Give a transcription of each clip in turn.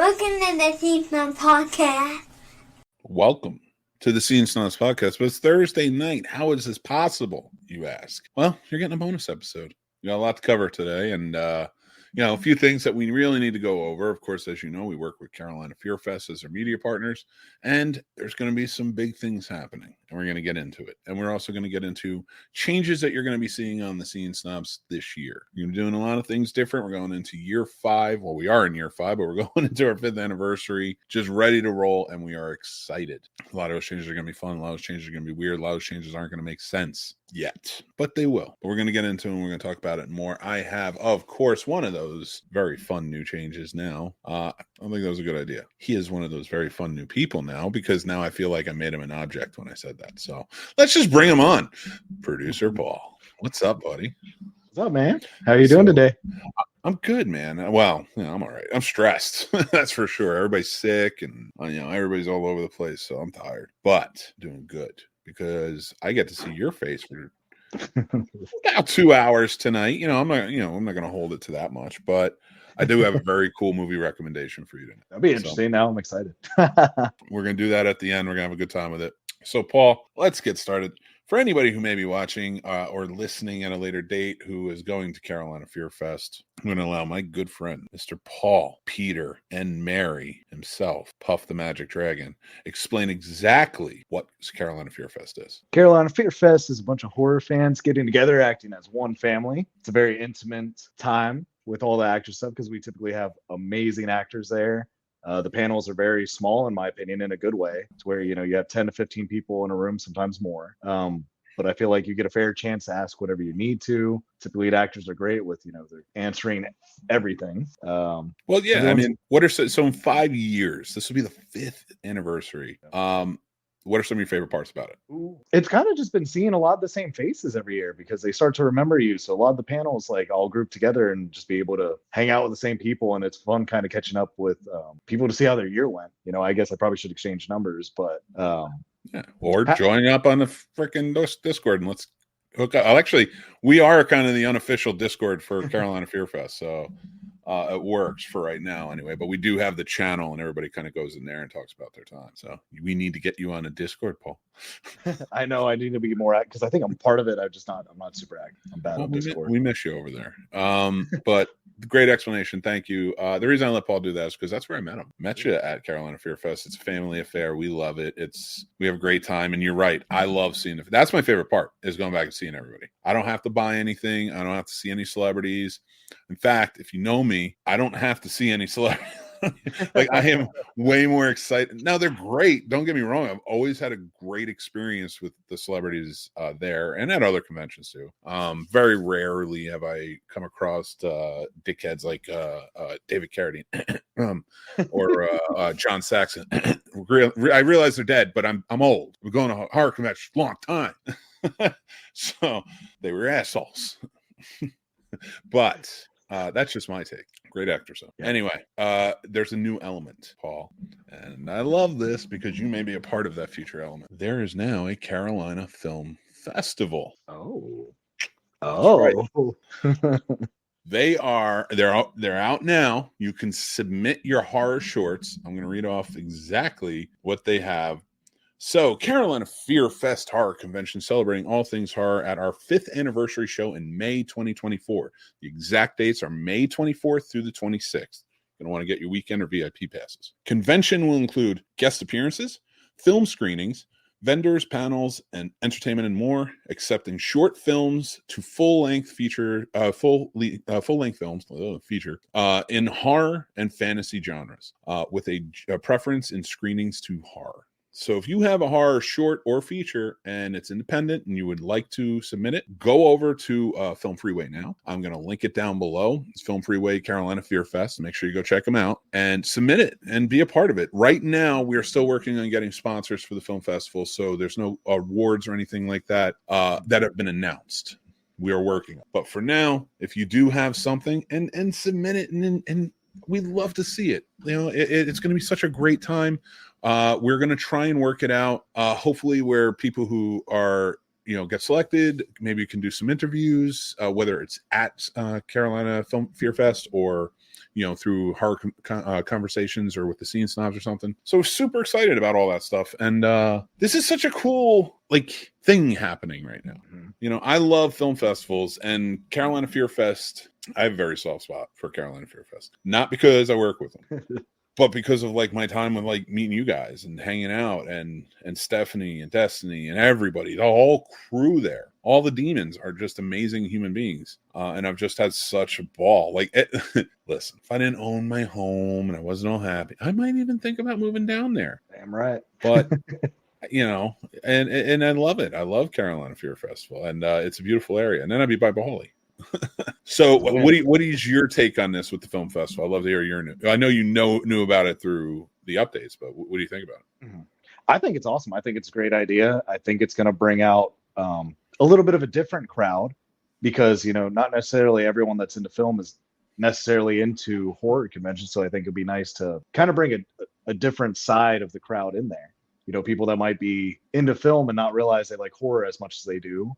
Welcome to the Scene Snobs podcast. Welcome to the Scene Snobs podcast. But it's Thursday night. How is this possible, you ask? Well, you're getting a bonus episode. We got a lot to cover today, and a few things that we really need to go over. Of course, as you know, we work with Carolina Fear Fest as our media partners, and there's going to be some big things happening, and we're going to get into it. And we're also going to get into changes that you're going to be seeing on the Scene Snobs this year. You're doing a lot of things different. We're going into year 5. Well, we are in year 5, but we're going into our 5th anniversary, just ready to roll, and we are excited. A lot of those changes are going to be fun. A lot of those changes are going to be weird. A lot of those changes aren't going to make sense yet, but they will. But we're going to get into it, and we're going to talk about it more. I have, of course, one of those very fun new changes now. I think that was a good idea. He is one of those very fun new people now, because now I feel like I made him an object when I said that. So let's just bring him on. Producer Paul. What's up, buddy? What's up, man? How are you doing today? I'm good, man. Well, I'm all right. I'm stressed. That's for sure. Everybody's sick, and everybody's all over the place, so I'm tired, but doing good because I get to see your face for about 2 hours tonight. I'm not going to hold it to that much, but I do have a very cool movie recommendation for you tonight. That'll be interesting. So, now I'm excited. We're going to do that at the end. We're going to have a good time with it. So, Paul, let's get started. For anybody who may be watching or listening at a later date who is going to Carolina Fear Fest, I'm going to allow my good friend, Mr. Paul, Peter, and Mary himself, Puff the Magic Dragon, explain exactly what Carolina Fear Fest is. Carolina Fear Fest is a bunch of horror fans getting together, acting as one family. It's a very intimate time with all the actor stuff because we typically have amazing actors there. The panels are very small, in my opinion, in a good way. It's where, you have 10 to 15 people in a room, sometimes more. But I feel like you get a fair chance to ask whatever you need to. Typically, actors are great with, they're answering everything. Well, yeah, so in 5 years, this will be the 5th anniversary. What are some of your favorite parts about it? It's kind of just been seeing a lot of the same faces every year because they start to remember you. So a lot of the panels all group together and just be able to hang out with the same people. And it's fun kind of catching up with people to see how their year went. I guess I probably should exchange numbers, but or join up on the freaking Discord and let's hook up. Actually, we are kind of the unofficial Discord for Carolina Fear Fest. So it works for right now anyway, but we do have the channel and everybody kind of goes in there and talks about their time. So we need to get you on a Discord, Paul. I know I need to be more active because I think I'm part of it. I'm not super active. I'm bad on Discord. We miss you over there. But great explanation. Thank you. The reason I let Paul do that is because that's where I met him. Met you at Carolina Fear Fest. It's a family affair. We love it. We have a great time. And you're right. I love seeing it. That's my favorite part is going back and seeing everybody. I don't have to buy anything. I don't have to see any celebrities. In fact, if you know me, I don't have to see any celebrities. I am way more excited. Now, they're great. Don't get me wrong. I've always had a great experience with the celebrities there and at other conventions too. Very rarely have I come across dickheads like David Carradine or John Saxon. I realize they're dead, but I'm old. We're going to a horror convention a long time. So they were assholes. But that's just my take. Great actor. So anyway, there's a new element, Paul, and I love this because you may be a part of that future element. There is now a Carolina Film Festival. Right. They're out now. You can submit your horror shorts. I'm going to read off exactly what they have. So, Carolina Fear Fest Horror Convention, celebrating all things horror at our 5th anniversary show in May 2024. The exact dates are May 24th through the 26th. You're going to want to get your weekend or VIP passes. Convention will include guest appearances, film screenings, vendors, panels, and entertainment and more, accepting short films to full-length full-length films feature in horror and fantasy genres, with a preference in screenings to horror. So if you have a horror short or feature and it's independent and you would like to submit it, go over to Film Freeway now. I'm going to link it down below. It's Film Freeway Carolina Fear Fest. Make sure you go check them out and submit it and be a part of it. Right now, we are still working on getting sponsors for the film festival, so there's no awards or anything like that that have been announced. We are working. But for now, if you do have something, and submit it, and we'd love to see it. It's going to be such a great time. We're going to try and work it out, hopefully where people who are get selected, maybe you can do some interviews, whether it's at Carolina Film Fear Fest or through horror conversations or with the Scene Snobs or something. So we're super excited about all that stuff. And this is such a cool thing happening right now. Mm-hmm. I love film festivals, and Carolina Fear Fest, I have a very soft spot for Carolina Fear Fest. Not because I work with them. But because of my time with meeting you guys and hanging out and Stephanie and Destiny and everybody, the whole crew there, all the demons are just amazing human beings. And I've just had such a ball. Listen, if I didn't own my home and I wasn't all happy, I might even think about moving down there. Damn right. But and I love it. I love Carolina Fear Festival, and it's a beautiful area. And then I'd be by Baholi. So what is your take on this with the film festival? I'd love to hear your I know you knew about it through the updates, but what do you think about it? Mm-hmm. I think it's awesome. I think it's a great idea. I think it's going to bring out a little bit of a different crowd, because not necessarily everyone that's into film is necessarily into horror conventions. So I think it'd be nice to kind of bring a different side of the crowd in there. People that might be into film and not realize they like horror as much as they do,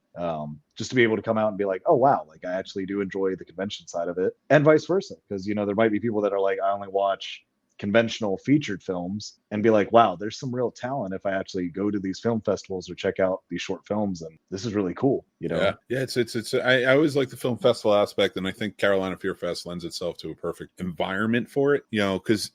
just to be able to come out and be like, oh wow, I actually do enjoy the convention side of it, and vice versa. Because there might be people that are like, I only watch conventional featured films, and be like, wow, there's some real talent if I actually go to these film festivals or check out these short films, and this is really cool. Yeah, it's I always like the film festival aspect, and I think Carolina Fear Fest lends itself to a perfect environment for it. Because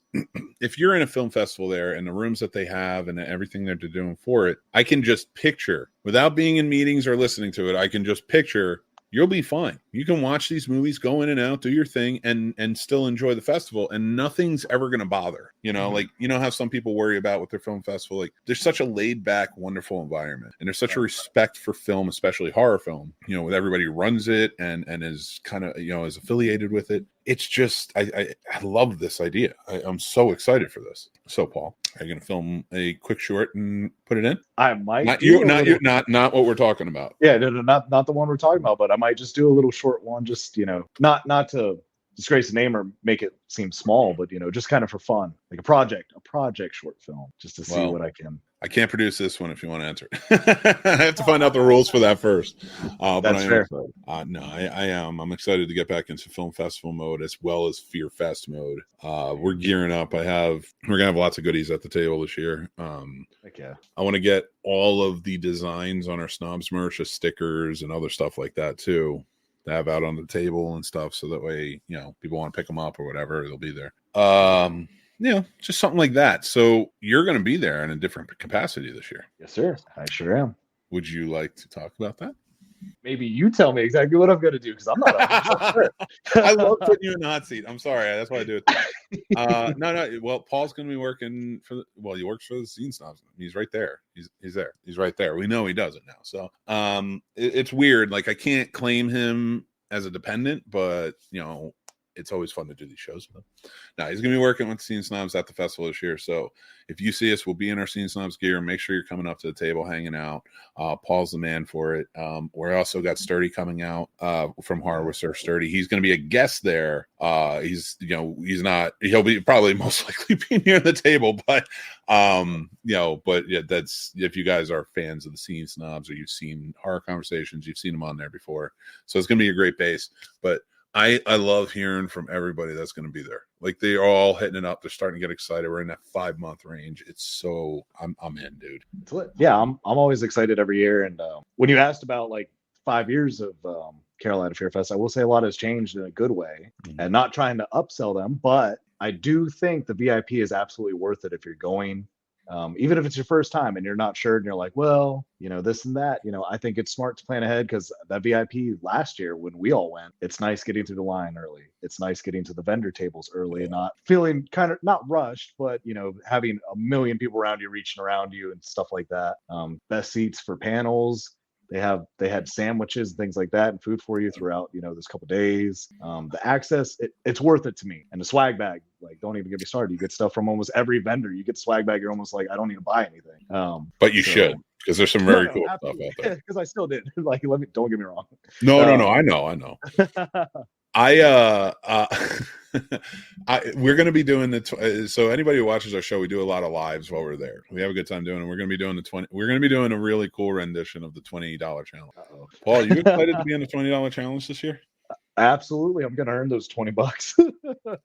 if you're in a film festival there and the rooms that they have and everything that they're doing for it, I can just picture, without being in meetings or listening to it, I can just picture you'll be fine. You can watch these movies, go in and out, do your thing, and still enjoy the festival, and nothing's ever going to bother. How some people worry about with their film festival. There's such a laid back, wonderful environment, and there's such a respect for film, especially horror film. With everybody who runs it and is kind of is affiliated with it. It's just I love this idea. I'm so excited for this. So Paul, are you going to film a quick short and put it in? I might. Not what we're talking about. Yeah, no, not the one we're talking about. But I might just do a little short one, just not to disgrace the name or make it seem small, but just kind of for fun, like a project short film, just to see what I can. I can't produce this one if you want to answer it. I have to find out the rules for that first. That's fair. No, I am. I'm excited to get back into film festival mode as well as Fear Fest mode. We're gearing up. We're gonna have lots of goodies at the table this year. Heck yeah. I want to get all of the designs on our Snobs merch, stickers and other stuff like that too, to have out on the table and stuff, so that way people want to pick them up or whatever, they'll be there. Just something like that. So you're going to be there in a different capacity this year. Yes, sir. I sure am. Would you like to talk about that? Maybe you tell me exactly what I'm going to do, because I'm not sure. I love putting you in the hot seat. I'm sorry. That's why I do it. No. Well, Paul's going to be working he works for the Scene Snobs. He's right there. He's there. He's right there. We know he does it now. So it's weird. I can't claim him as a dependent, but it's always fun to do these shows with him. Now he's going to be working with Scene Snobs at the festival this year. So if you see us, we'll be in our Scene Snobs gear. Make sure you're coming up to the table, hanging out. Paul's the man for it. We're also got Sturdy coming out from Horror with Sir Sturdy. He's going to be a guest there. He'll be probably most likely be near the table, but that's, if you guys are fans of the Scene Snobs or you've seen Horror Conversations, you've seen them on there before. So it's going to be a great base, but I love hearing from everybody that's going to be there. They're all hitting it up. They're starting to get excited. We're in that 5-month range. It's so I'm in, dude. It's lit. Yeah, I'm always excited every year. And when you asked about 5 years of Carolina Fear Fest, I will say a lot has changed in a good way. Mm-hmm. And not trying to upsell them, but I do think the VIP is absolutely worth it if you're going. Even if it's your first time and you're not sure and you're like, well, this and that, I think it's smart to plan ahead, because that VIP last year when we all went, it's nice getting through the line early. It's nice getting to the vendor tables early and not feeling kind of not rushed, but, having a million people around you, reaching around you and stuff like that. Best seats for panels. They had sandwiches and things like that and food for you throughout, this couple of days. The access, it's worth it to me. And the swag bag, don't even get me started. You get stuff from almost every vendor. You get swag bag. You're almost like, I don't need to buy anything. But you should, because there's some very cool stuff out there. Because I still did. Don't get me wrong. No. I know. we're going to be doing so anybody who watches our show, we do a lot of lives while we're there. We have a good time doing it. We're going to be doing we're going to be doing a really cool rendition of the $20 challenge. Uh-oh. Paul, you excited to be in the $20 challenge this year? Absolutely. I'm gonna earn those $20.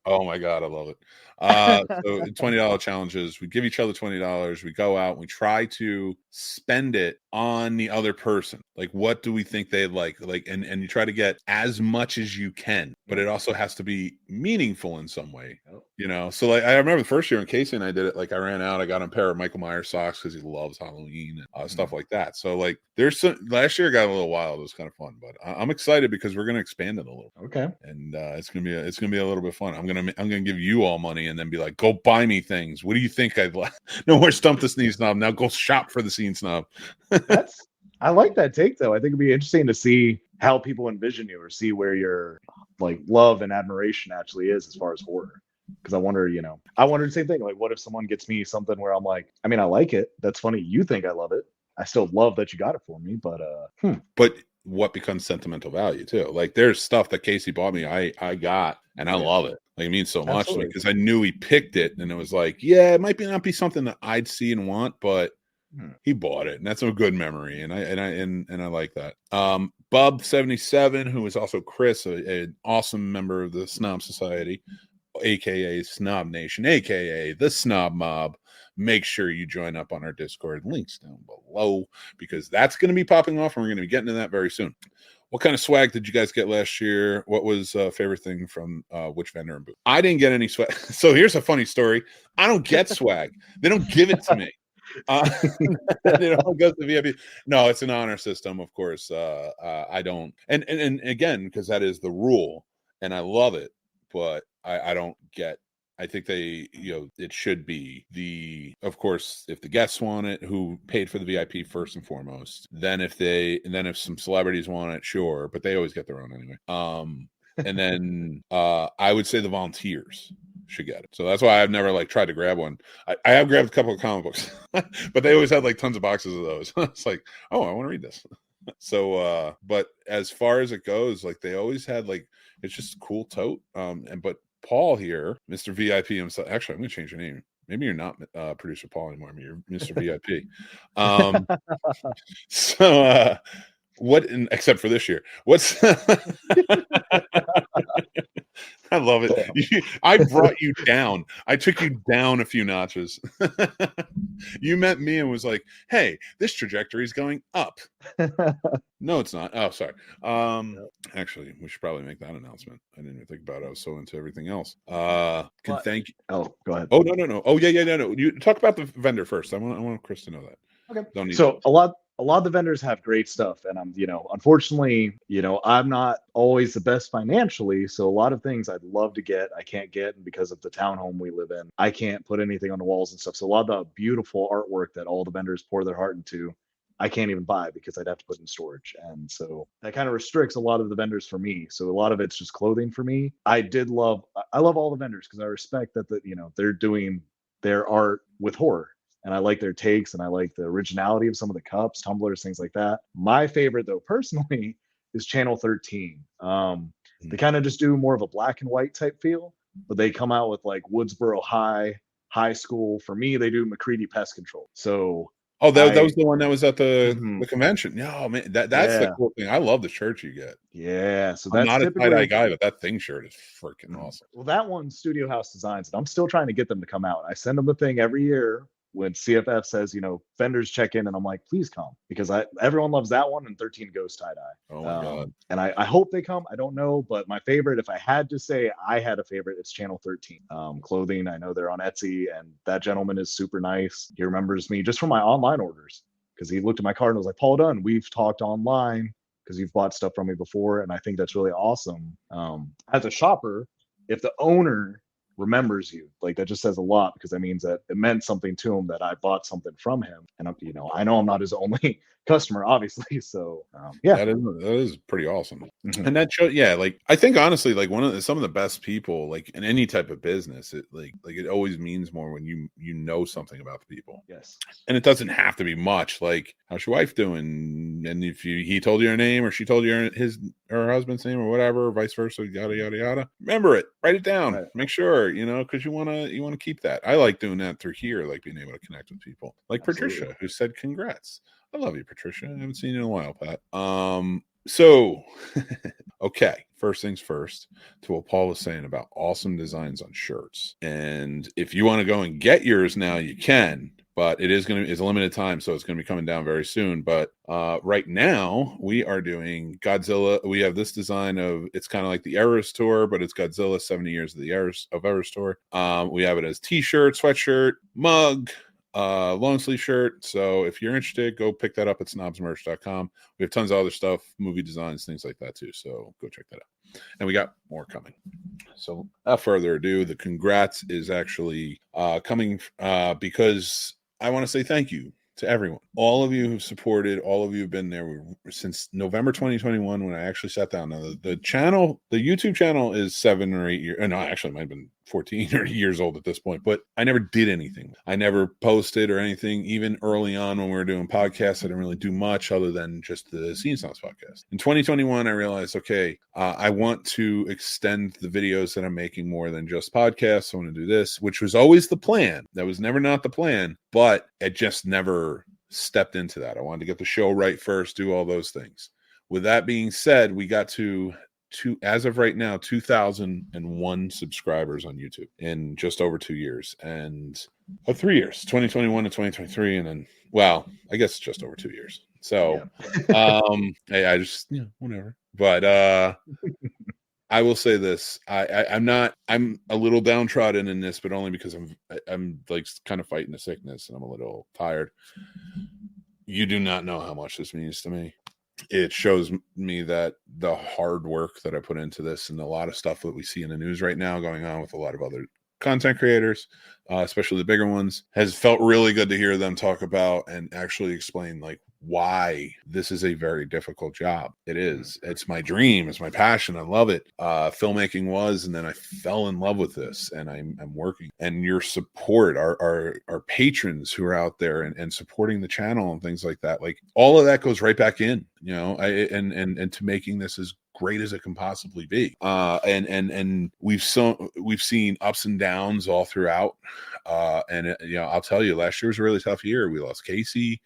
Oh my God, I love it. So $20 challenges, we give each other $20. We go out, we try to spend it on the other person. Like, what do we think they'd like? And you try to get as much as you can, but it also has to be meaningful in some way. You know, so like I remember the first year when Casey and I did it, like I ran out, I got a pair of Michael Myers socks because he loves Halloween and stuff like that. So like last year got a little wild. It was kind of fun, but I'm excited because we're going to expand it a little. Okay. And it's gonna be a little bit fun. I'm gonna give you all money and then be like, go buy me things. What do you think I'd like? No more Stump the Scene Snob. Now go shop for the Scene Snob. I like that take though. I think it'd be interesting to see how people envision you or see where your like love and admiration actually is as far as horror. Because I wonder the same thing. Like, what if someone gets me something where I'm like, I mean, I like it. That's funny. You think I love it. I still love that you got it for me, but But what becomes sentimental value too? Like, there's stuff that Casey bought me, I got, and I love it. Like, it means so much to me because I knew he picked it, and it was like, yeah, it might not be something that I'd see and want, but he bought it, and that's a good memory, and I like that. Bub77, who is also Chris, an awesome member of the Snob Society, aka Snob Nation, aka the Snob Mob. Make sure you join up on our Discord. Links down below, because that's going to be popping off, and we're going to be getting to that very soon. What kind of swag did you guys get last year? What was favorite thing from which vendor and booth? I didn't get any swag. So here's a funny story. I don't get swag. They don't give it to me. It all goes to VIP. No, it's an honor system, of course. I don't, and again, because that is the rule, and I love it, but I don't get. I think it should be of course, if the guests want it, who paid for the VIP first and foremost. Then if some celebrities want it, sure, but they always get their own anyway. And then I would say the volunteers should get it. So that's why I've never like tried to grab one. I have grabbed a couple of comic books, but they always had like tons of boxes of those. It's like, oh, I want to read this. So, but as far as it goes, like they always had like, it's just a cool tote. But Paul here, Mr. VIP himself. Actually, I'm going to change your name. Maybe you're not producer Paul anymore. I mean, you're Mr. VIP. So, except for this year, what's I love it. I brought you down. I took you down a few notches. You met me and was like, hey, this trajectory is going up. No, it's not. Oh, sorry. Actually, we should probably make that announcement. I didn't even think about it. I was so into everything else. Thank you. Oh, go ahead. Oh, no. Oh, yeah, no. You talk about the vendor first. I want Chris to know that. Okay. So a lot of the vendors have great stuff, and I'm, unfortunately, I'm not always the best financially. So a lot of things I'd love to get, I can't get, and because of the townhome we live in, I can't put anything on the walls and stuff. So a lot of the beautiful artwork that all the vendors pour their heart into, I can't even buy because I'd have to put in storage. And so that kind of restricts a lot of the vendors for me. So a lot of it's just clothing for me. I love all the vendors because I respect that they're doing their art with horror. And I like their takes, and I like the originality of some of the cups, tumblers, things like that. My favorite, though, personally, is Channel 13. They kind of just do more of a black and white type feel, but they come out with like Woodsboro High School. For me, they do McCready Pest Control. So that was the one that was at the convention. Yeah, man, that's the cool thing. I love the shirt you get. Yeah, so I'm that's not a tie-dye guy, but that thing shirt is freaking awesome. Well, that one Studio House designs it. I'm still trying to get them to come out. I send them the thing every year when CFF says, vendors check in, and I'm like, please come, because everyone loves that one and 13 Ghost tie-dye. Oh my God. And I hope they come. I don't know, but my favorite, if I had to say I had a favorite, it's Channel 13 clothing. I know they're on Etsy, and that gentleman is super nice. He remembers me just from my online orders, because he looked at my card and was like, Paul Dunn, we've talked online because you've bought stuff from me before, and I think that's really awesome. As a shopper, if the owner remembers you, like, that just says a lot, because that means that it meant something to him that I bought something from him. And I know I'm not his only customer, obviously. So yeah, that is pretty awesome. Mhm. And that show, yeah, like I think honestly, like some of the best people, like in any type of business, it like it always means more when you know something about the people. Yes. And it doesn't have to be much. Like, how's your wife doing? And if he told you her name, or she told you her husband's name, or whatever, or vice versa, yada yada yada. Remember it. Write it down. Right. Make sure, because you wanna keep that. I like doing that through here, like being able to connect with people. Like Absolutely. Patricia, who said congrats. I love you, Patricia. I haven't seen you in a while, Pat. So okay, first things first, to what Paul was saying about awesome designs on shirts. And if you want to go and get yours now, you can, but it's a limited time, so it's going to be coming down very soon. But right now we are doing Godzilla. We have this design of, it's kind of like the Eras tour, but it's Godzilla 70 years of the Eras tour. We have it as t-shirt, sweatshirt, mug, long sleeve shirt. So if you're interested, go pick that up at snobsmerch.com. We have tons of other stuff, movie designs, things like that too. So go check that out. And we got more coming. So without further ado, the congrats is actually coming because I want to say thank you to everyone. All of you who've supported, all of you have been there since November 2021 when I actually sat down. Now the YouTube channel is 7 or 8 years. No, actually it might have been 14 or years old at this point, but I never did anything. I never posted or anything. Even early on when we were doing podcasts, I didn't really do much other than just the Scene Snobs podcast. In 2021, I realized, okay, I want to extend the videos that I'm making more than just podcasts. I want to do this, which was always the plan. That was never not the plan, but it just never stepped into that. I wanted to get the show right first, do all those things. With that being said, we got to as of right now, 2,001 subscribers on YouTube in just over 2 years, and 3 years, 2021 to 2023, and then, well, I guess just over 2 years. So, hey, I just, whatever. But I will say this: I'm a little downtrodden in this, but only because I'm like kind of fighting a sickness and I'm a little tired. You do not know how much this means to me. It shows me that the hard work that I put into this and a lot of stuff that we see in the news right now going on with a lot of other content creators, especially the bigger ones, has felt really good to hear them talk about and actually explain like why this is a very difficult job. It is. It's my dream. It's my passion. I love it. Filmmaking was, and then I fell in love with this, and I'm working. And your support, our patrons who are out there and supporting the channel and things like that, like all of that goes right back in, and to making this as great as it can possibly be. And we've seen ups and downs all throughout. I'll tell you, last year was a really tough year. We lost Casey.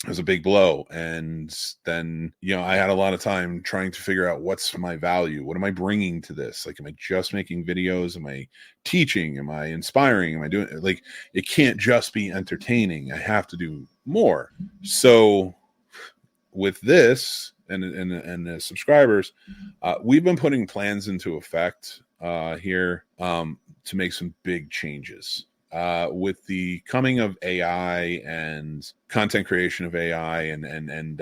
It was a big blow. And then, I had a lot of time trying to figure out what's my value. What am I bringing to this? Like, am I just making videos? Am I teaching? Am I inspiring? Am I doing like, it can't just be entertaining. I have to do more. So with this and the subscribers, we've been putting plans into effect here to make some big changes. With the coming of AI and content creation of AI and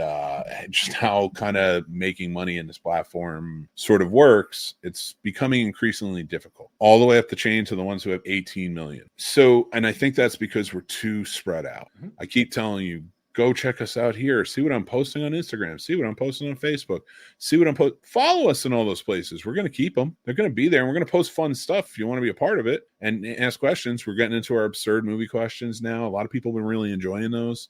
just how kind of making money in this platform sort of works, it's becoming increasingly difficult, all the way up the chain to the ones who have 18 million. So, and I think that's because we're too spread out. I keep telling you, go check us out here. See what I'm posting on Instagram. See what I'm posting on Facebook. See what I'm follow us in all those places. We're going to keep them. They're going to be there, and we're going to post fun stuff if you want to be a part of it and ask questions. We're getting into our absurd movie questions now. A lot of people have been really enjoying those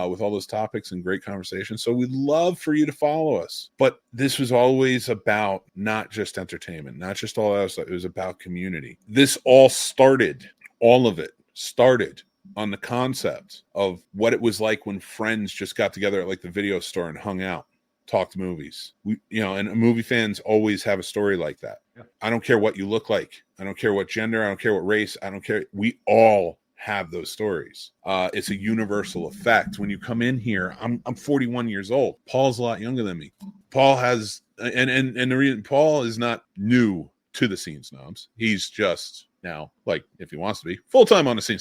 with all those topics and great conversations. So we'd love for you to follow us. But this was always about not just entertainment, not just all that stuff. It was about community. This all of it started on the concept of what it was like when friends just got together at like the video store and hung out, talked movies. And movie fans always have a story like that. Yeah. I don't care what you look like. I don't care what gender. I don't care what race. I don't care. We all have those stories. It's a universal effect. When you come in here, I'm 41 years old. Paul's a lot younger than me. Paul has, and the reason Paul is not new to the Scene Snobs. He's just now, like, if he wants to be full-time on the Scene.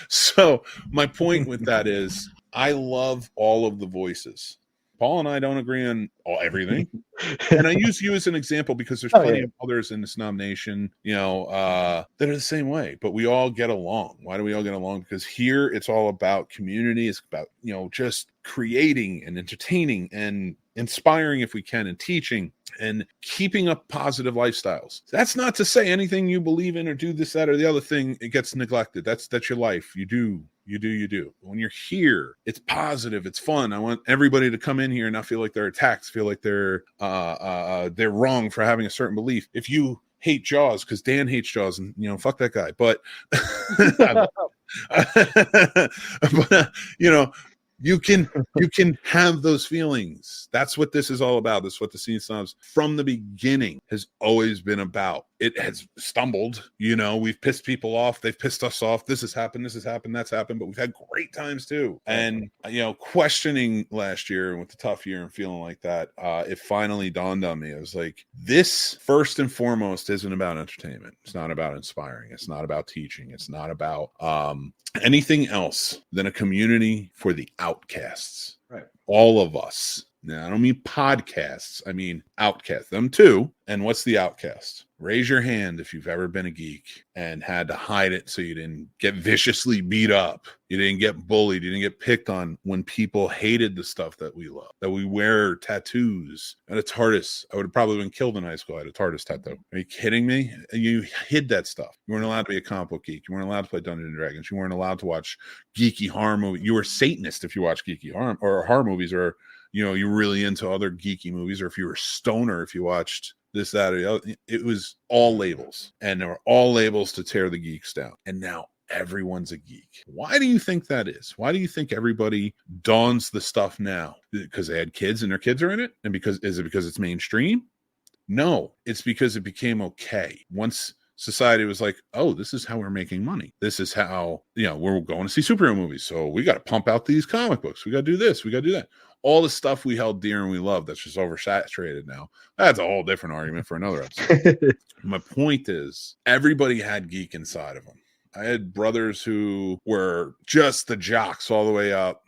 So my point with that is I love all of the voices. Paul and I don't agree on everything. And I use you as an example because there's plenty of others in the Snob Nation, that are the same way, but we all get along. Why do we all get along? Because here it's all about community. It's about, just creating and entertaining and inspiring if we can, and teaching and keeping up positive lifestyles. That's not to say anything you believe in or do this, that, or the other thing, it gets neglected. That's your life. You do. When you're here, it's positive, it's fun. I want everybody to come in here and not feel like they're attacked, feel like they're wrong for having a certain belief. If you hate Jaws, because Dan hates Jaws, and fuck that guy, but but you can have those feelings. That's what this is all about. This is what the Scene Snobs from the beginning has always been about. It has stumbled, we've pissed people off, they've pissed us off. This has happened, that's happened, but we've had great times too. And questioning last year with the tough year and feeling like that, it finally dawned on me. I was like, this first and foremost isn't about entertainment. It's not about inspiring. It's not about teaching. It's not about anything else than a community for the outcasts. Right. All of us. Now, I don't mean podcasts. I mean outcasts. Them too. And what's the outcast? Raise your hand if you've ever been a geek and had to hide it so you didn't get viciously beat up. You didn't get bullied. You didn't get picked on when people hated the stuff that we love, that we wear tattoos and a TARDIS. I would have probably been killed in high school. I had a TARDIS tattoo. Are you kidding me? You hid that stuff. You weren't allowed to be a comic book geek. You weren't allowed to play Dungeons and Dragons. You weren't allowed to watch geeky horror movies. You were Satanist if you watched geeky horror movies, or you're really into other geeky movies, or if you were stoner, if you watched this, that, or the other. It was all labels, and there were all labels to tear the geeks down. And now everyone's a geek. Why do you think that is? Why do you think everybody dons the stuff now? Because they had kids and their kids are in it? And is it because it's mainstream? No, it's because it became okay. Once society was like, oh, this is how we're making money. This is how, we're going to see superhero movies. So we got to pump out these comic books. We got to do this. We got to do that. All the stuff we held dear and we love, that's just oversaturated now. That's a whole different argument for another episode. My point is, everybody had geek inside of them. I had brothers who were just the jocks all the way up.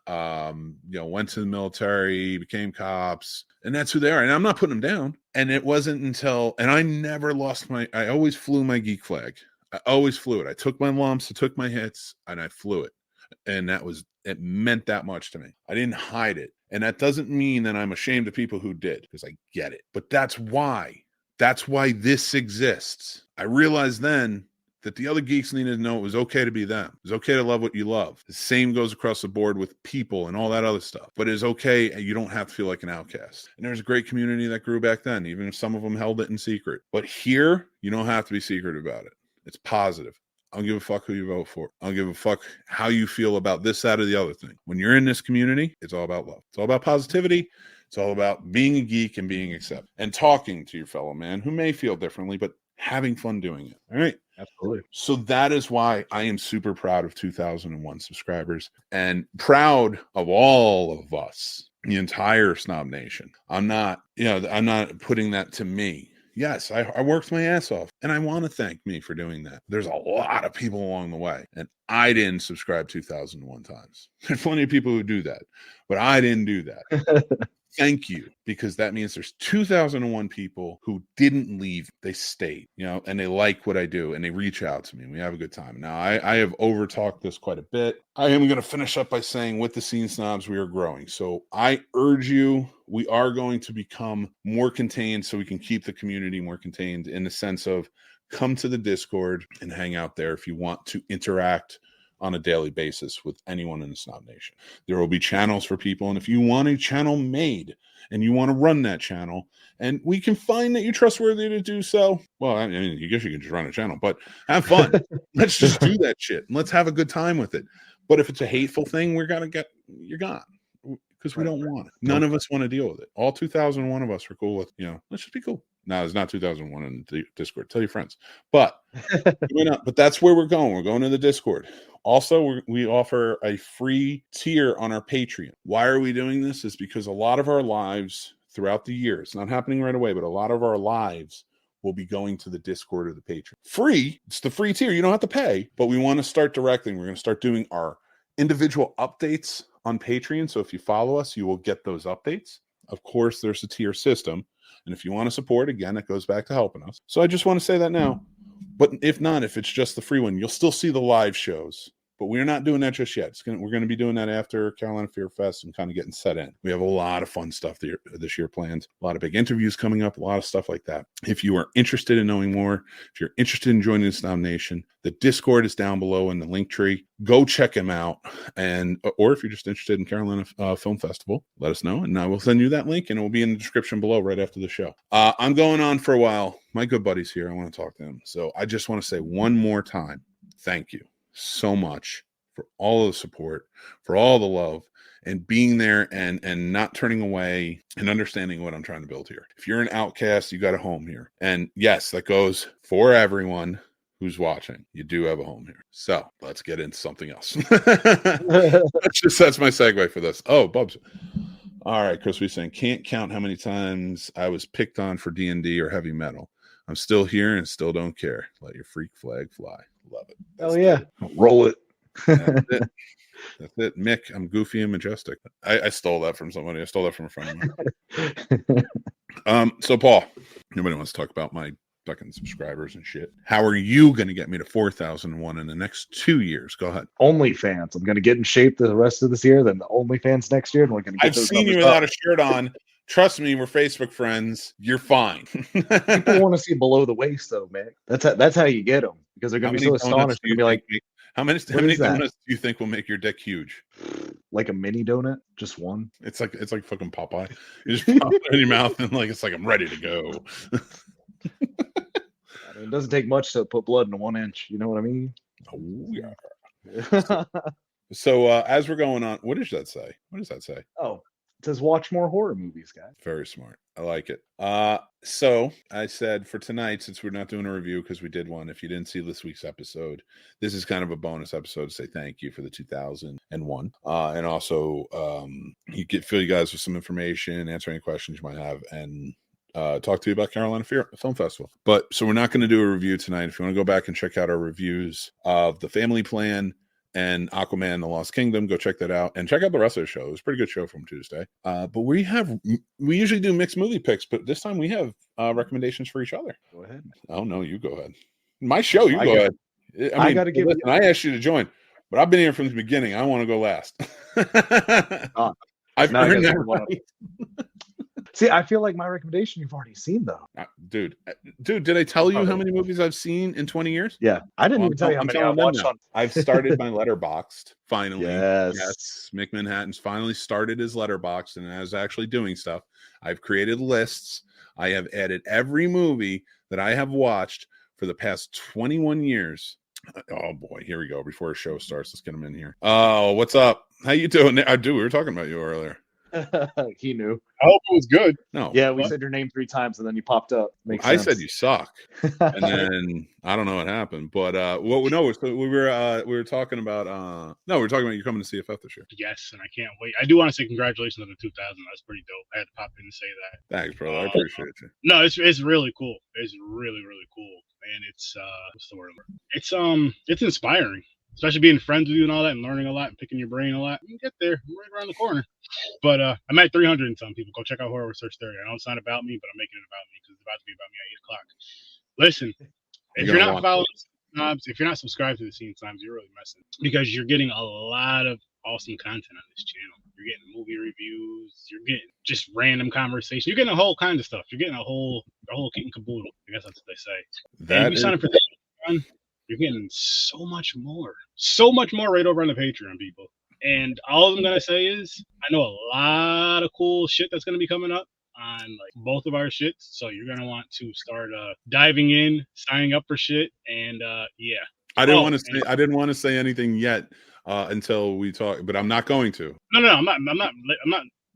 Went to the military, became cops, and that's who they are. And I'm not putting them down. And it wasn't until, and I never lost I always flew my geek flag. I always flew it. I took my lumps, I took my hits, and I flew it. And it meant that much to me. I didn't hide it. And that doesn't mean that I'm ashamed of people who did, because I get it. But that's why this exists. I realized then that the other geeks needed to know it was okay to be them. It was okay to love what you love. The same goes across the board with people and all that other stuff. But it's okay. You don't have to feel like an outcast. And there's a great community that grew back then, even if some of them held it in secret. But here, you don't have to be secret about it. It's positive. I don't give a fuck who you vote for. I don't give a fuck how you feel about this, that, or the other thing. When you're in this community, it's all about love. It's all about positivity. It's all about being a geek and being accepted and talking to your fellow man who may feel differently, but having fun doing it. All right. Absolutely. So that is why I am super proud of 2001 subscribers and proud of all of us, the entire Snob Nation. I'm not putting that to me. Yes, I worked my ass off, and I want to thank me for doing that. There's a lot of people along the way, and I didn't subscribe 2001 times. There's plenty of people who do that, but I didn't do that. Thank you, because that means there's 2001 people who didn't leave. They stayed, and they like what I do, and they reach out to me, and we have a good time. Now, I have over-talked this quite a bit. I am going to finish up by saying, with the Scene Snobs, we are growing. So I urge you, we are going to become more contained so we can keep the community more contained, in the sense of come to the Discord and hang out there if you want to interact on a daily basis with anyone in the Snob Nation. There will be channels for people, and if you want a channel made and you want to run that channel, and we can find that you're trustworthy to do so, well, I mean, I guess you can just run a channel, but have fun. Let's just do that shit, and let's have a good time with it. But if it's a hateful thing, you're gone, because we don't want it. None of us want to deal with it. All 2001 of us are cool with, let's just be cool. No, it's not 2001 in the Discord. Tell your friends. But but that's where we're going. We're going to the Discord. Also, we offer a free tier on our Patreon. Why are we doing this? Is because a lot of our lives throughout the year, it's not happening right away, but a lot of our lives will be going to the Discord or the Patreon. Free. It's the free tier. You don't have to pay, but we want to start directing. We're going to start doing our individual updates on Patreon. So if you follow us, you will get those updates. Of course, there's a tier system. And if you want to support, again, it goes back to helping us. So I just want to say that now. But if not, if it's just the free one, you'll still see the live shows. but we're not doing that just yet. We're going to be doing that after Carolina Fear Fest and kind of getting set in. We have a lot of fun stuff this year planned, a lot of big interviews coming up, a lot of stuff like that. If you are interested in knowing more, if you're interested in joining the Snob Nation, the Discord is down below in the link tree. Go check him out. Or if you're just interested in Carolina Film Festival, let us know, and I will send you that link, and it will be in the description below right after the show. I'm going on for a while. My good buddy's here. I want to talk to him. So I just want to say one more time, thank you so much for all the support, for all the love, and being there and not turning away and understanding what I'm trying to build here. If you're an outcast, you got a home here. And yes, that goes for everyone who's watching. You do have a home here. So let's get into something else. That's my segue for this. Oh, Bubs. All right, Chris, we're saying, can't count how many times I was picked on for D&D or heavy metal. I'm still here and still don't care. Let your freak flag fly. Love it. Oh yeah. Roll it. That's it. That's it. Mick, I'm goofy and majestic. I stole that from somebody. I stole that from a friend of mine. So Paul, nobody wants to talk about my fucking subscribers and shit. How are you going to get me to 4,001 in the next 2 years? Go ahead. OnlyFans. I'm going to get in shape the rest of this year. Then the OnlyFans next year. And we're going to get I've seen you without a shirt on. Trust me, we're Facebook friends. You're fine. People want to see below the waist, though, man. That's how you get them, because they're going to be so astonished. They're going to be like, how many donuts do you think will make your dick huge? Like a mini donut, just one. It's like fucking Popeye. You just pop it in your mouth and it's like I'm ready to go. I mean, it doesn't take much to put blood in a 1 inch. You know what I mean? Oh yeah. So as we're going on, what does that say? What does that say? Oh, it says watch more horror movies, guys. Very smart. I like it. So I said for tonight, since we're not doing a review because we did one, if you didn't see this week's episode, this is kind of a bonus episode to say thank you for the 2001. And also fill you guys with some information, answer any questions you might have, and talk to you about Carolina Film Festival. But so we're not going to do a review tonight. If you want to go back and check out our reviews of The Family Plan and Aquaman the Lost Kingdom, go check that out and check out the rest of the show. It was a pretty good show from Tuesday. But we usually do mixed movie picks, but this time we have recommendations for each other. Go ahead. Oh no, you go ahead. My show, you go ahead. I got to give it. I asked you to join, but I've been here from the beginning. I want to go last. I've earned that right. See, I feel like my recommendation you've already seen, though. Dude, did I tell you how many movies I've seen in 20 years? Yeah, I didn't even tell you how many I watched on. I've started my Letterboxd, finally. Yes. Mick Manhattan's finally started his Letterboxd and is actually doing stuff. I've created lists. I have added every movie that I have watched for the past 21 years. Oh, boy, here we go. Before the show starts, let's get him in here. Oh, what's up? How you doing? We were talking about you earlier. He knew. I hope it was good. No. Yeah, we said your name 3 times and then you popped up. Makes I sense. said you suck, and then I don't know what happened. But we were talking about we were talking about you coming to CFF this year. Yes, and I can't wait. I do want to say congratulations on the 2000. That's pretty dope. I had to pop in and say that. Thanks, brother. I appreciate you. No, it's really cool. It's really cool, and it's what's the word? It's inspiring. Especially being friends with you and all that, and learning a lot and picking your brain a lot. You can get there right around the corner. But I'm at 300 and some people. Go check out Horror Research 30. I know it's not about me, but I'm making it about me because it's about to be about me at 8 o'clock. Listen, if you're not following Snobs, if you're not subscribed to the Scene Snobs, you're really messing, because you're getting a lot of awesome content on this channel. You're getting movie reviews. You're getting just random conversation. You're getting a whole kind of stuff. You're getting a whole kit and caboodle. I guess that's what they say. And if you sign up for that, you're getting so much more right over on the Patreon, people. And all I'm going to say is I know a lot of cool shit that's going to be coming up on both of our shits. So you're going to want to start diving in, signing up for shit. And yeah. I didn't want to say anything yet until we talk, but I'm not going to. No, I'm not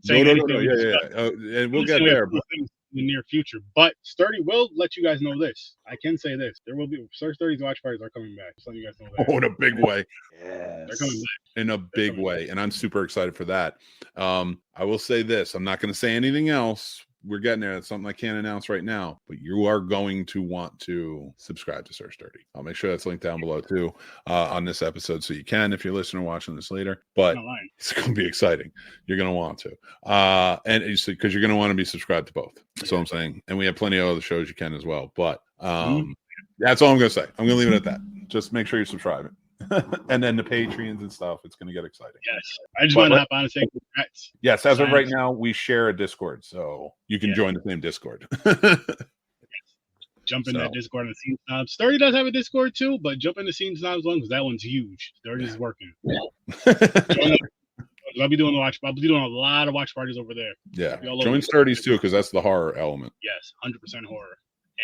saying anything. No. Yeah. And we'll get there. But in the near future, but Sturdy will let you guys know this. I can say this: there will be Search 30's watch parties are coming back. Just letting you guys know that. Oh, in a big way. Yes. They're coming back in a big way, and I'm super excited for that. I will say this: I'm not going to say anything else. We're getting there. That's something I can't announce right now, but you are going to want to subscribe to Search 30. I'll make sure that's linked down below too on this episode, so you can if you're listening or watching this later. But it's going to be exciting. You're going to want to, and because you're going to want to be subscribed to both. That's what I'm saying. And we have plenty of other shows you can as well. But that's all I'm going to say. I'm going to leave it at that. Just make sure you're subscribing. and then the Patreons and stuff. It's going to get exciting. Yes. I just But want to let- hop on and say congrats. Yes, as of right Thanks. now, we share a Discord, so you can Yeah. join the same Discord. Jump in So. that Discord on the Scene Snobs. Sturdy does have a Discord too, but jump in the Scene Snobs one because that one's huge. Sturdy's working. I'll be doing a lot of watch parties over there. Yeah, Y'all join over- Sturdy's too, because that's the horror element. Yes, 100% horror.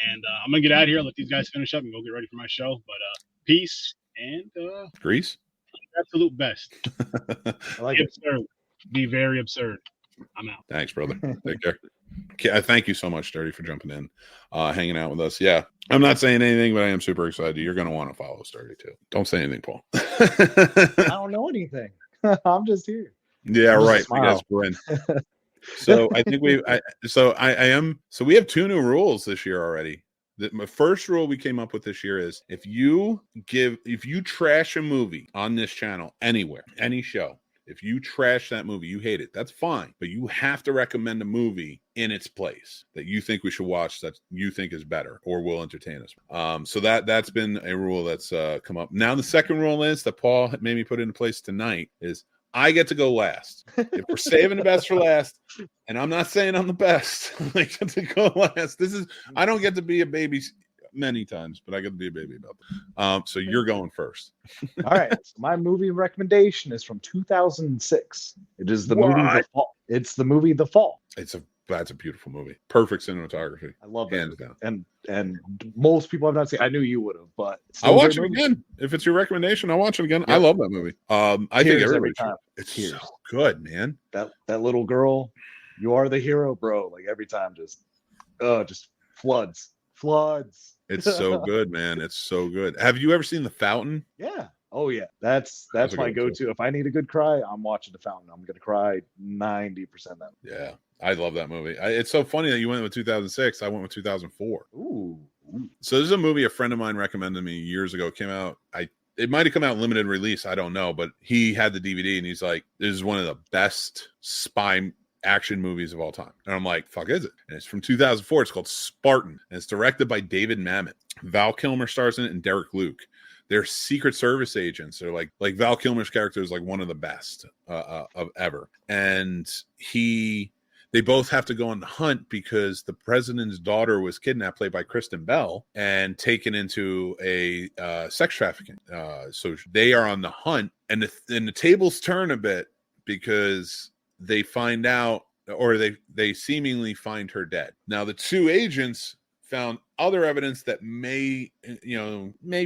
And I'm gonna get out of here. Let these guys finish up and go get ready for my show. But peace and Grease? absolute best. I like Be it. absurd. Be very absurd. I'm out. Thanks, brother. Take care. Okay, thank you so much, Sturdy, for jumping in, hanging out with us. Yeah, I'm not saying anything, but I am super excited. You're going to want to follow Sturdy too. Don't say anything, Paul. I don't know anything. I'm just here. Yeah, Just right. I smile. guess, Bryn. So I think we have 2 new rules this year already. My first rule we came up with this year is if you trash a movie on this channel anywhere, any show, if you trash that movie, you hate it, that's fine. But you have to recommend a movie in its place that you think we should watch, that you think is better or will entertain us. So that's been a rule that's come up. Now the second rule is that Paul made me put into place tonight is I get to go last. If we're saving the best for last, and I'm not saying I'm the best, I get to go last. I don't get to be a baby many times, but I get to be a baby about. So you're going first. All right. So my movie recommendation is from 2006. It is the movie The Fall. It's the movie The Fall. That's a beautiful movie. Perfect cinematography. I love Hands that. down. And most people have not seen. I knew you would have, but I'll watch it again. If it's your recommendation, I'll watch it again. Yep. I love that movie. I think Tears everybody every should. time. It's Tears. so good, man. That little girl, you are the hero, bro. Like every time, just floods. It's so good, man. It's so good. Have you ever seen The Fountain? Yeah. Oh yeah. That's a my good one, go-to. If I need a good cry, I'm watching The Fountain. I'm gonna cry 90% of them. Yeah, I love that movie. It's so funny that you went with 2006. I went with 2004. Ooh. So this is a movie a friend of mine recommended me years ago. It came out. It might have come out limited release. I don't know, but he had the DVD and he's like, "This is one of the best spy action movies of all time." And I'm like, "Fuck is it?" And it's from 2004. It's called Spartan, and it's directed by David Mamet. Val Kilmer stars in it, and Derek Luke. They're Secret Service agents. They're like Val Kilmer's character is like one of the best of ever. And they both have to go on the hunt because the president's daughter was kidnapped, played by Kristen Bell, and taken into a sex trafficking. So they are on the hunt, and the tables turn a bit because they find out, or they seemingly find her dead. Now the 2 agents found other evidence that may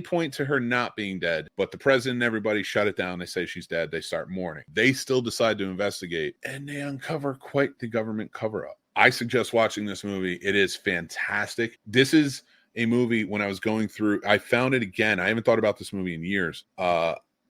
point to her not being dead, but the president and everybody shut it down. They say she's dead. They start mourning. They still decide to investigate, and they uncover quite the government cover-up. I suggest watching this movie. It is fantastic. This is a movie, when I was going through, I found it again. I haven't thought about this movie in years.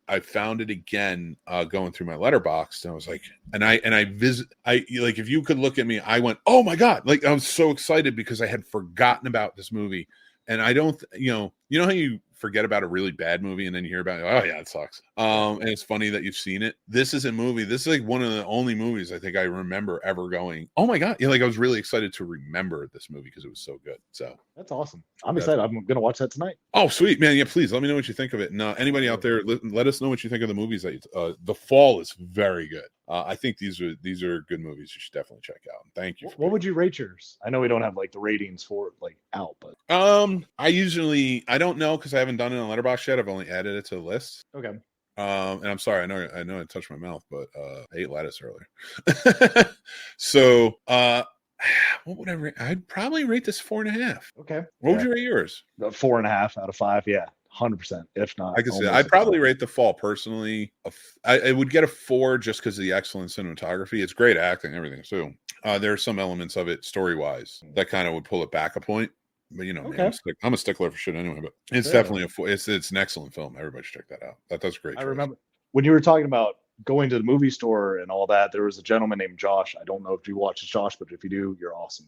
I found it again going through my letterbox, and I was like, if you could look at me, I went, oh my God. Like, I was so excited because I had forgotten about this movie. And I don't, you know how you forget about a really bad movie and then you hear about it, oh yeah, it sucks. And it's funny that you've seen it. This is a movie. This is like one of the only movies I think I remember ever going, oh my God. Like I was really excited to remember this movie because it was so good. So That's awesome. I'm excited. I'm gonna watch that tonight. Oh, sweet, man. Yeah, please let me know what you think of it. And anybody out there, let us know what you think of the movies. The Fall is very good. I think these are good movies you should definitely check out. Thank you. What would you rate yours? I know we don't have like the ratings for like out, but I don't know because I haven't done it on Letterboxd yet. I've only added it to the list. okay. And I'm sorry, I know I touched my mouth, but I ate lettuce earlier. So what would I rate? I'd probably rate this 4.5. Okay. What would you rate yours? 4.5 out of 5. Yeah, 100%. If not, I could say almost I'd a probably 5. rate The Fall personally. I would get a 4 just because of the excellent cinematography. It's great acting, everything too. There are some elements of it story wise that kind of would pull it back a point. But you know, Okay. I'm a stickler for shit anyway. But it's Fair definitely it's an excellent film. Everybody should check that out. That's great. I choice. remember when you were talking about going to the movie store and all that. There was a gentleman named Josh. I don't know if you watch Josh, but if you do, you're awesome.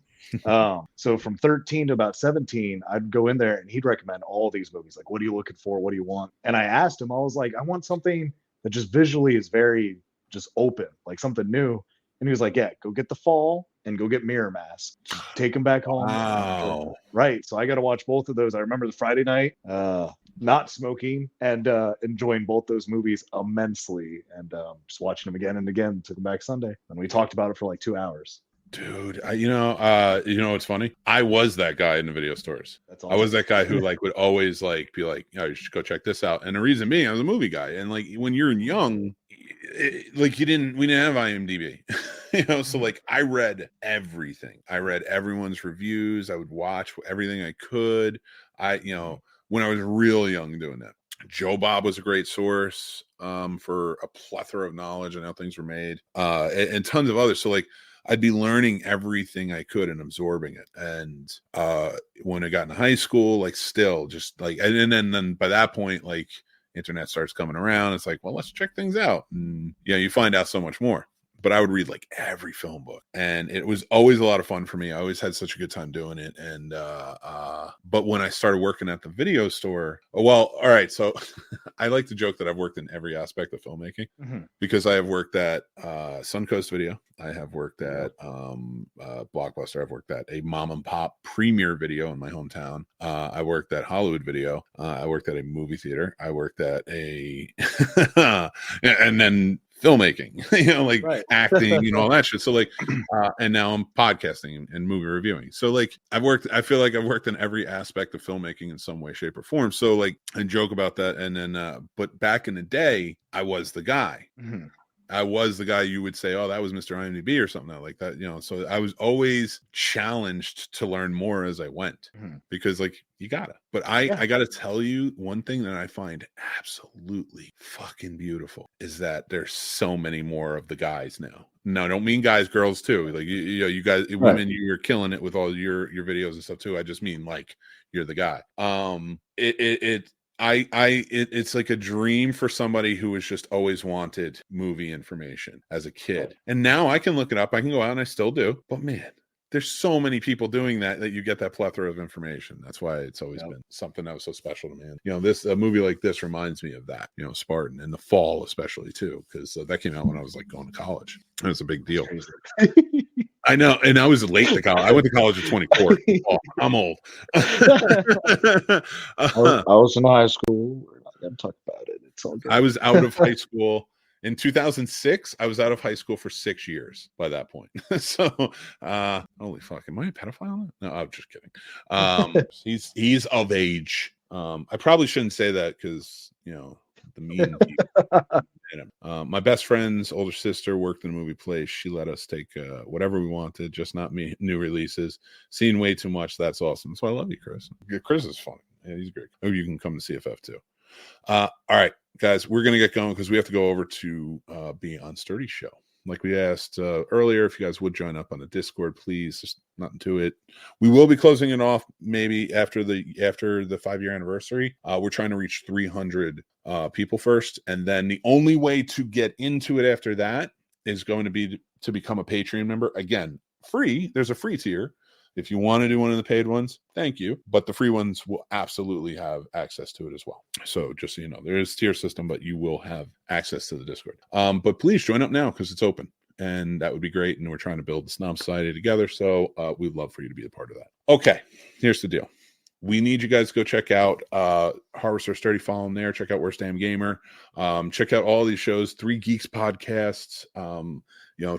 So from 13 to about 17, I'd go in there and he'd recommend all these movies. Like, what are you looking for? What do you want? And I asked him, I was like, I want something that just visually is very just open, like something new. And he was like, yeah, go get The Fall. and go get Mirror Mask. Take them back home. Wow. Right. So I got to watch both of those. I remember the Friday night, not smoking and enjoying both those movies immensely, and just watching them again and again. Took them back Sunday, and we talked about it for like 2 hours. Dude, you know what's funny? I was that guy in the video stores. That's I awesome. was that guy who like would always like be like, you should go check this out. And the reason being, I was a movie guy, and like when you're young, we didn't have IMDb, So like I read everything. I read everyone's reviews. I would watch everything I could. When I was real young doing that. Joe Bob was a great source for a plethora of knowledge on how things were made, and tons of others. So like I'd be learning everything I could and absorbing it. And when I got into high school, like still just like, and then by that point, like internet starts coming around. It's like, well, let's check things out. And you find out so much more. But I would read like every film book, and it was always a lot of fun for me. I always had such a good time doing it. And but when I started working at the video store, well, all right. So I like to joke that I've worked in every aspect of filmmaking, because I have worked at Suncoast Video. I have worked at Blockbuster. I've worked at a mom and pop premiere video in my hometown. I worked at Hollywood Video. I worked at a movie theater. I worked at a and then filmmaking, like Right. acting and all that shit. So like, and now I'm podcasting and movie reviewing. So like I feel like I've worked in every aspect of filmmaking in some way, shape or form. So like I joke about that. And then, but back in the day, I was the guy. I was the guy you would say, oh, that was Mr. IMDb or something like that, so I was always challenged to learn more as I went, because like you gotta, but I gotta tell you one thing that I find absolutely fucking beautiful is that there's so many more of the guys now. No, I don't mean guys, girls too. Like, you guys, women, you're killing it with all your videos and stuff too. I just mean like, you're the guy. It's like a dream for somebody who has just always wanted movie information as a kid. And now I can look it up. I can go out, and I still do. But man, there's so many people doing that you get that plethora of information. That's why it's always been something that was so special to me. And, a movie like this reminds me of that, Spartan, in the fall, especially too, because that came out when I was like going to college. It was a big deal. I know. And I was late to college. I went to college at 24. Oh, I'm old. I was in high school. We're not going to talk about it. It's all good. I was out of high school. In 2006, I was out of high school for 6 years by that point. So, holy fuck, am I a pedophile? No, I'm just kidding. He's of age. I probably shouldn't say that because, the mean people. My best friend's older sister worked in a movie place. She let us take whatever we wanted, just not me. New releases. Seen way too much. That's awesome. So I love you, Chris. Chris is funny. Yeah, he's great. Maybe you can come to CFF too. All right, guys, we're going to get going because we have to go over to be on Sturdy's show. Like we asked earlier, if you guys would join up on the Discord, please. There's nothing to it. We will be closing it off maybe after the 5-year anniversary. We're trying to reach 300 people first, and then the only way to get into it after that is going to be to become a Patreon member. Again, free. There's a free tier. If you want to do one of the paid ones, thank you. But the free ones will absolutely have access to it as well. So just so you know, there is a tier system, but you will have access to the Discord. But please join up now because it's open. And that would be great. And we're trying to build the Snob Society together. So we'd love for you to be a part of that. Okay, here's the deal. We need you guys to go check out Harvester Sturdy, follow them there. Check out Worst Damn Gamer. Check out all these shows, 3 Geeks podcasts.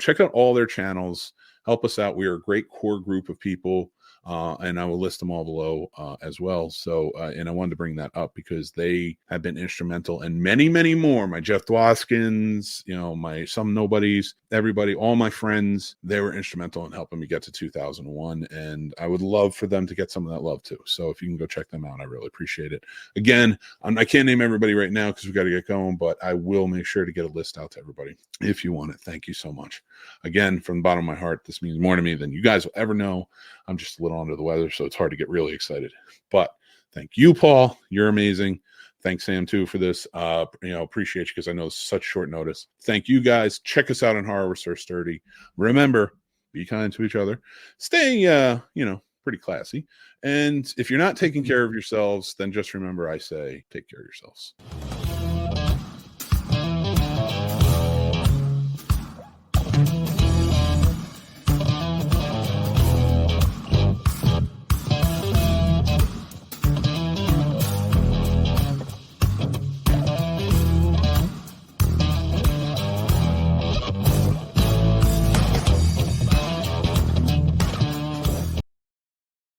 Check out all their channels. Help us out. We are a great core group of people, and I will list them all below as well. So, and I wanted to bring that up because they have been instrumental, and many, many more. My Jeff Dwoskins, my Some Nobodies, everybody, all my friends, they were instrumental in helping me get to 2001, and I would love for them to get some of that love too. So if you can go check them out, I really appreciate it. Again, I can't name everybody right now because we got to get going, but I will make sure to get a list out to everybody if you want it. Thank you so much. Again, from the bottom of my heart, this means more to me than you guys will ever know. I'm just a little under the weather, so it's hard to get really excited. But thank you, Paul. You're amazing. Thanks, Sam, too, for this. Appreciate you because I know it's such short notice. Thank you, guys. Check us out on Horror with Sturdy. Remember, be kind to each other. Stay, pretty classy. And if you're not taking care of yourselves, then just remember I say, take care of yourselves.